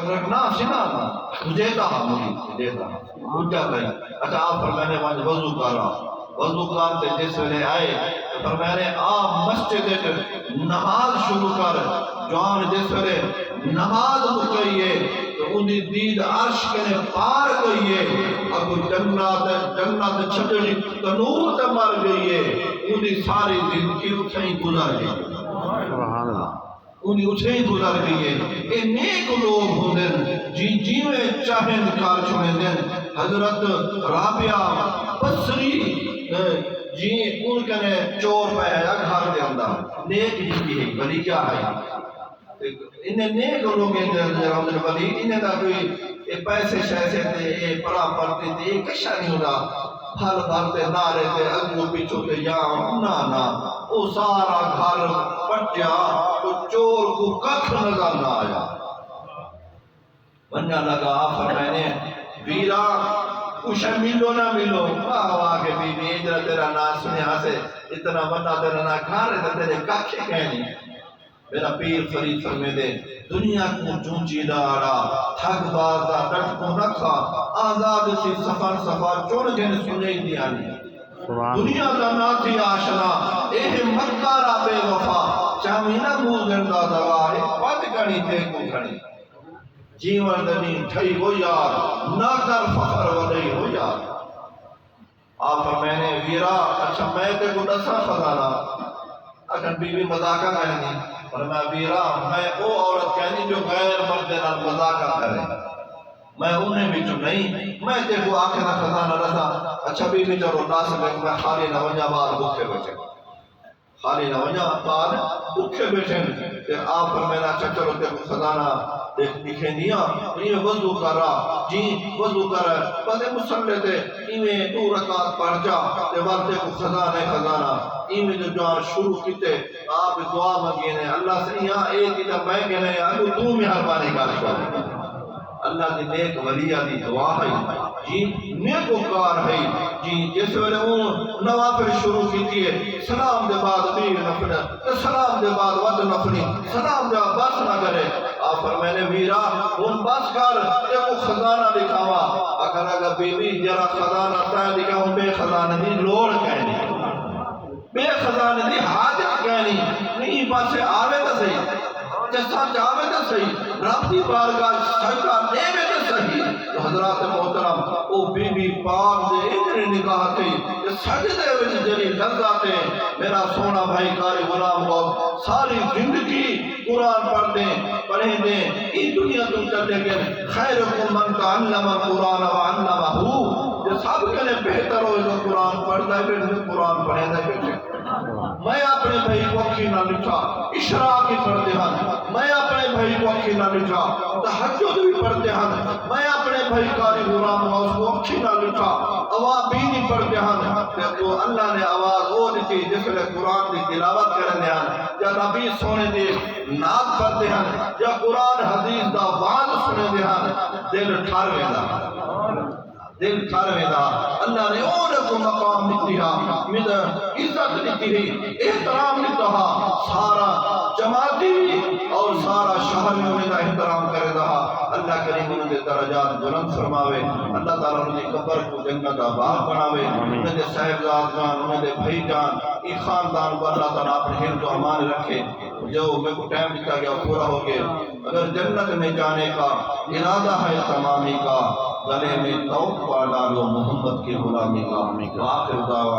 رکھنا سنانا دیتا مجھے دیتا اونچا کہیں اچھا آپ فرمانے وہاں وضو کرا وضو کرتے جس ویلے آئے فرمانے آپ مسجد نماز شروع کر جوان جس ویلے نماز مکئیے تو انہی دید عرش کنے پار گئیے اگر جنت چھٹڑی تنور تے مر گئیے انہی ساری زندگی اتھیں گزر گئی سبحان اللہ انہی اتھیں گزر گئیے اے نیک لوگ ہوندن جی میں چاہیں کار چھوڑیں دن حضرت رابعہ بصری جی ان کنے چور پہ ہے گھر دے اندر نیک جی ہے ولی کیا ہے انہیں نیک لوگ ہیں ولی انہیں دا کوئی پیسے شیسے تے پڑا پڑتے تے کشا نہیں ہوتا پھل بھرتے نارے تے اگو پیچھو تے یہاں نا او سارا گھر پٹیا تو چور کو ککھ نظر نہ آیا بننا لگا فرمانے ویرا کچھ ملو نہ ملو واہ کہ بی بی ادھر تیرا نام سنے ہاسے اتنا بنا تیرا نام کھا رہے تھے تیرے کاکھے کہنی میرا پیر فرید فرمے دے دنیا کو چونچی دارا تھک بازا ڈٹ کو رکھا آزاد سی سفر سفر چون گن سنے دیانی دنیا دا ناتی آشنا اے مکارا بے وفا چامینا موزندہ دوائے پت گھنی تے کو گھنی جیون دنی ٹھئی ہو یار نہ کر فخر ودئی ہو یار آپ میں نے ویرا اچھا میں تے کو دسا خزانہ اگر بی بی مذاقہ کہنی اور میں ویرا میں وہ عورت کہنی جو غیر مرد نال مذاقہ کرے میں انہیں بھی جو نہیں میں تے کو آنکھیں نہ خزانہ رسا اچھا بی بی جو ناس میں خالی نہ ونجا بعد بکھے بچے خالی نہ ونجا بعد بکھے بیٹھے کہ آپ فرمینا اچھا چلو تے کو خزانہ دیکھیں دیا یہ وضو کر رہا جی وضو کر رہا ہے پتے مسلح تے ایمیں 2 رکعت پڑھ جا تے والدے کو خزانہ ایمیں جو جوان شروع کیتے آپ دعا مانگینے اللہ سے یہاں ایک ہی میں کہنے ہیں تو مہربانی کر شو اللہ دی نیک ولیہ دی دعا ہے جی نیک وکار ہے جی جس ویلے اون نوافل شروع کیتی ہے سلام دے بعد بھی نفل سلام دے بعد ود نفلی سلام دے بس نہ کرے آپ فرمانے ویرا ان بس کر تے کو خزانہ دکھاوا اگر بی بی جرا خزانہ تا دکھاؤں بے خزانہ دی لوڑ کہنی بے خزانہ دی حاجت کہنی نہیں بس آوے تا صحیح جیسا جاوے تا صحیح رب دی بارگاہ سجدہ دیوے تا صحیح تو حضرات محترم او بی بی پاک دے اتنے نگاہ تے سجدے وچ جڑی لذت ہے میرا سونا بھائی قاری غلام بہت ساری زندگی قرآن پڑھیں دیں اس دنیا تم چلے گئے خیرکم من تعلم القرآن وعلمہ یہ سب کے لئے بہتر ہوئے جو قرآن پڑھتا ہے بیٹھے قرآن پڑھیں دے بیٹھے میں اپنے بھائی کو اکھی نہ لکھا اشراق کی پڑھتے ہیں میں اپنے بھائی کو اکھی نہ لکھا تحجد بھی پڑھتے ہیں میں اپنے بھائی قاری غلام اس کو اکھی نہ لکھا اوابینی پڑھتے ہیں تو اللہ نے آواز وہ دیتی جس لئے قرآن کی تلاوت کرنے ہیں یا نبی سونے دے نعت پڑھتے ہیں یا قرآن حدیث دا وعد سنے دے ہیں دل ٹھاروے دا اللہ نے اون کو مقام دیتی ہے عزت دیتی ہے احترام دیتا ہے سارا جماعتی اور سارا شہر میں انہیں احترام کرے رہا اللہ کریم انہیں دے درجات بلند فرماوے اللہ تعالیٰ انہیں قبر کو جنت آباد بناوے انہیں دے صاحبزاد جان انہیں دے بھائی جان ایک خاندان کو اللہ تعالیٰ اپنے حفظ و امان رکھے جو میں کو ٹائم دیتا گیا پورا ہو گئے اگر جنت میں جانے کا ارادہ ہے تمامی کا گلے میں توق پا ڈالو محمد کی غلامی کا آخر دعوان